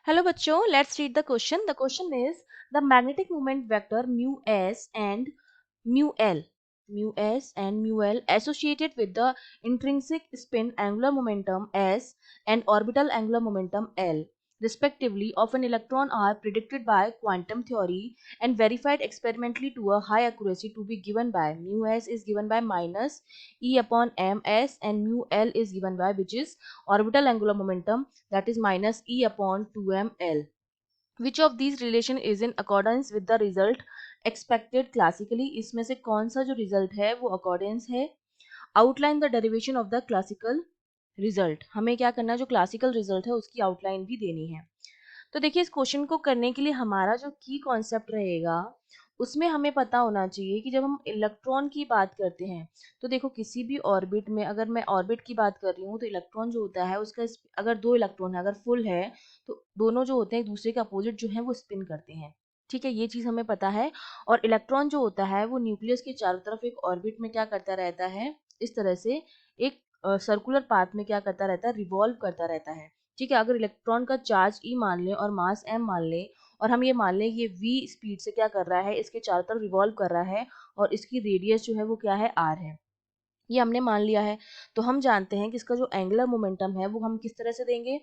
Hello बच्चों, let's read the question. The question is the magnetic moment vector mu s and mu l, associated with the intrinsic spin angular momentum s and orbital angular momentum l, respectively, of an electron are predicted by quantum theory and verified experimentally to a high accuracy to be given by mu s is given by minus e upon m s and mu l is given by which is orbital angular momentum, that is minus e upon 2m l. Which of these relation is in accordance with the result expected classically? इसमें से कौन सा जो result है वो accordance है. Outline the derivation of the classical result. हमें क्या करना है, जो क्लासिकल रिजल्ट है उसकी आउटलाइन भी देनी है. तो देखिए, इस क्वेश्चन को करने के लिए हमारा जो की कॉन्सेप्ट रहेगा उसमें हमें पता होना चाहिए कि जब हम इलेक्ट्रॉन की बात करते हैं तो देखो, किसी भी ऑर्बिट में अगर मैं ऑर्बिट की बात कर रही हूँ तो इलेक्ट्रॉन जो होता है उसका अगर दो इलेक्ट्रॉन है, अगर फुल है तो दोनों जो होते हैं एक दूसरे के अपोजिट जो है वो स्पिन करते हैं. ठीक है, ये चीज हमें पता है. और इलेक्ट्रॉन जो होता है वो न्यूक्लियस के चारों तरफ एक ऑर्बिट में क्या करता रहता है, इस तरह से एक सर्कुलर पाथ में क्या करता रहता है, रिवॉल्व करता रहता है. ठीक है, अगर इलेक्ट्रॉन का चार्ज ई मान लें और मास एम मान लें और हम ये मान लें ये v स्पीड से क्या कर रहा है, इसके चारों तरफ रिवॉल्व कर रहा है और इसकी रेडियस जो है वो क्या है, r है. ये हमने मान लिया है. तो हम जानते हैं कि इसका जो एंगुलर मोमेंटम है वो हम किस तरह से देंगे,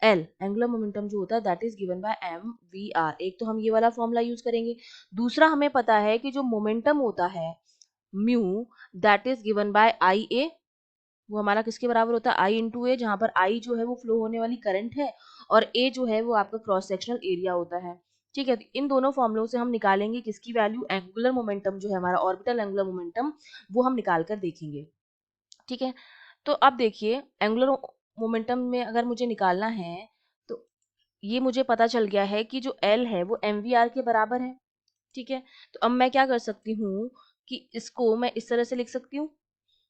l एंगुलर मोमेंटम जो होता है that is given bye m v r. एक तो हम ये वाला फॉर्मूला यूज करेंगे. दूसरा हमें पता है कि जो मोमेंटम होता है mu that is given by I A, वो हमारा किसके बराबर होता है, आई इंटू ए, जहां पर आई जो है वो फ्लो होने वाली करंट है और ए जो है वो आपका क्रॉस सेक्शनल एरिया होता है. ठीक है, तो इन दोनों फॉर्मुलों से हम निकालेंगे किसकी वैल्यू, एंगुलर मोमेंटम जो है हमारा ऑर्बिटल एंगुलर मोमेंटम, वो हम निकाल कर देखेंगे. ठीक है, तो अब देखिए एंगुलर मोमेंटम में अगर मुझे निकालना है तो ये मुझे पता चल गया है कि जो एल है वो एम वी आर के बराबर है. ठीक है, तो अब मैं क्या कर सकती हूँ कि इसको मैं इस तरह से लिख सकती हूँ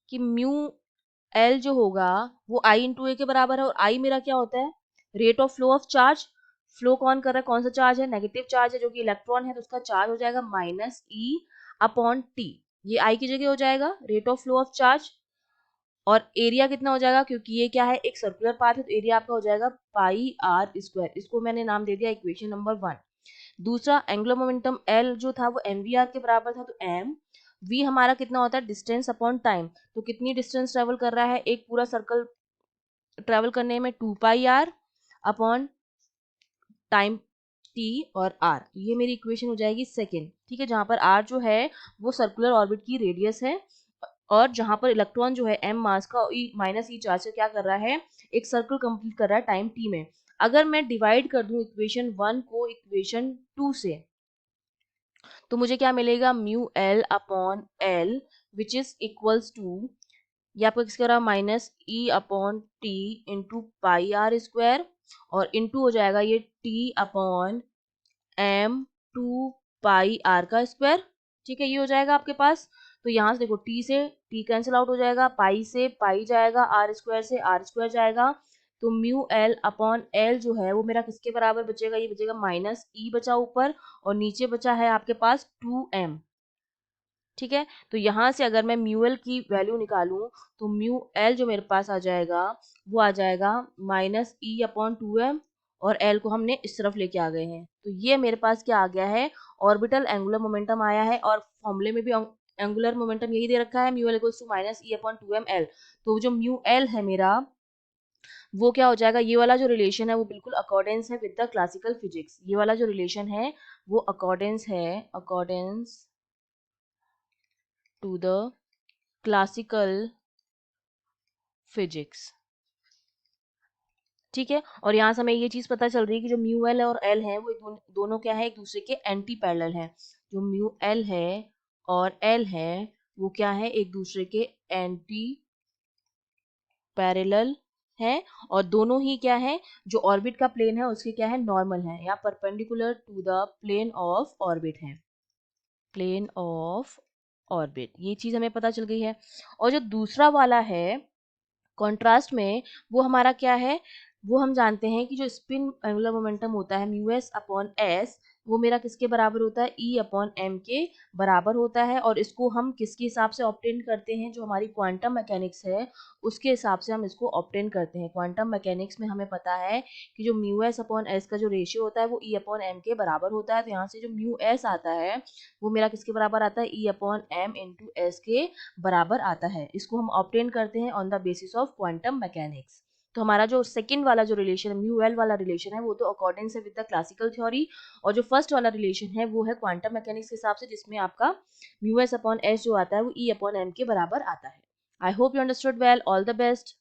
कि म्यू एल जो होगा वो आई इंटू ए के बराबर है. और आई मेरा क्या होता है, rate of flow of charge. Flow कौन कर रहा है, कौन सा चार्ज है, नेगेटिव चार्ज है जो कि इलेक्ट्रॉन है, तो उसका चार्ज हो जाएगा माइनस ई अपॉन टी. ये आई की जगह हो जाएगा rate of flow of charge. और एरिया कितना हो जाएगा, क्योंकि ये क्या है एक सर्कुलर पाथ है तो एरिया आपका हो जाएगा पाई आर स्क्वायर. इसको मैंने नाम दे दिया इक्वेशन नंबर 1. दूसरा एंगुलर मोमेंटम एल जो था वो एम वी आर के बराबर था, तो एम वी हमारा कितना होता है, डिस्टेंस अपॉन टाइम. तो कितनी डिस्टेंस ट्रेवल कर रहा है, एक पूरा सर्कल ट्रेवल करने में 2 पाई आर अपॉन टाइम टी और आर. ये मेरी इक्वेशन हो जाएगी सेकेंड. ठीक है, जहां पर आर जो है वो सर्कुलर ऑर्बिट की रेडियस है और जहां पर इलेक्ट्रॉन जो है एम मास का माइनस ई चार्ज से क्या कर रहा है, एक सर्कल कंप्लीट कर रहा है टाइम टी में. अगर मैं डिवाइड कर दूं इक्वेशन 1 को इक्वेशन 2 से तो मुझे क्या मिलेगा, mu L upon L which is equals to, ये आपका किसका रहा, minus E upon T into pi R square और इंटू हो जाएगा ये T upon M two pi R का स्क्वायर. ठीक है, ये हो जाएगा आपके पास. तो यहाँ से देखो टी से टी कैंसिल आउट हो जाएगा, पाई से पाई जाएगा, आर स्क्वायर से आर स्क्वायर जाएगा. तो म्यू एल अपॉन एल जो है वो मेरा किसके बराबर बचेगा, ये बचेगा माइनस ई बचा ऊपर और नीचे बचा है आपके पास 2m. ठीक है, तो यहाँ से अगर मैं म्यू एल की वैल्यू निकालूं तो म्यू एल जो मेरे पास आ जाएगा वो आ जाएगा माइनस ई अपॉन 2m और एल को हमने इस तरफ लेके आ गए हैं. तो ये मेरे पास क्या आ गया है, ऑर्बिटल एंगुलर मोमेंटम आया है. और फॉर्मूले में भी एंगुलर मोमेंटम यही दे रखा है, mu L equals to minus E upon 2m L. तो जो म्यू एल है मेरा वो क्या हो जाएगा, ये वाला जो रिलेशन है वो बिल्कुल अकॉर्डेंस है विद द क्लासिकल फिजिक्स. ये वाला जो रिलेशन है वो अकॉर्डेंस है, accordance to the classical physics. ठीक है, और यहाँ से हमें ये चीज पता चल रही है कि जो म्यू एल और एल है वो दोनों क्या है, एक दूसरे के एंटी पैरेलल है. जो म्यू एल है और एल है वो क्या है, एक दूसरे के एंटी पैरेलल है. और दोनों ही क्या है, जो ऑर्बिट का प्लेन है उसके क्या है, नॉर्मल है या perpendicular to the plane of orbit है, प्लेन ऑफ ऑर्बिट. ये चीज हमें पता चल गई है. और जो दूसरा वाला है कॉन्ट्रास्ट में वो हमारा क्या है, वो हम जानते हैं कि जो स्पिन एंगुलर मोमेंटम होता है म्यू एस अपॉन एस, वो मेरा किसके बराबर होता है, ई अपॉन एम के बराबर होता है। और इसको हम किसके हिसाब से ऑब्टेन करते हैं, जो हमारी क्वांटम मैकेनिक्स है उसके हिसाब से हम इसको ऑब्टेन करते हैं। क्वांटम मैकेनिक्स में हमें पता है कि जो म्यू एस अपॉन एस का जो रेशियो होता है वो ई अपॉन एम के बराबर होता है। तो यहाँ से जो म्यू एस आता है वो मेरा किसके बराबर आता है, E upon M into S के बराबर आता है। इसको हम ऑब्टेन करते हैं on the basis of quantum mechanics. तो हमारा जो सेकंड वाला जो रिलेशन है, म्यू एल वाला रिलेशन है, वो तो अकॉर्डिंग से विद द क्लासिकल थ्योरी। और जो फर्स्ट वाला रिलेशन है वो है क्वांटम मैकेनिक्स के हिसाब से, जिसमें आपका म्यू एस अपॉन एस जो आता है वो ई अपॉन एम के बराबर आता है। I hope you understood well. All the best.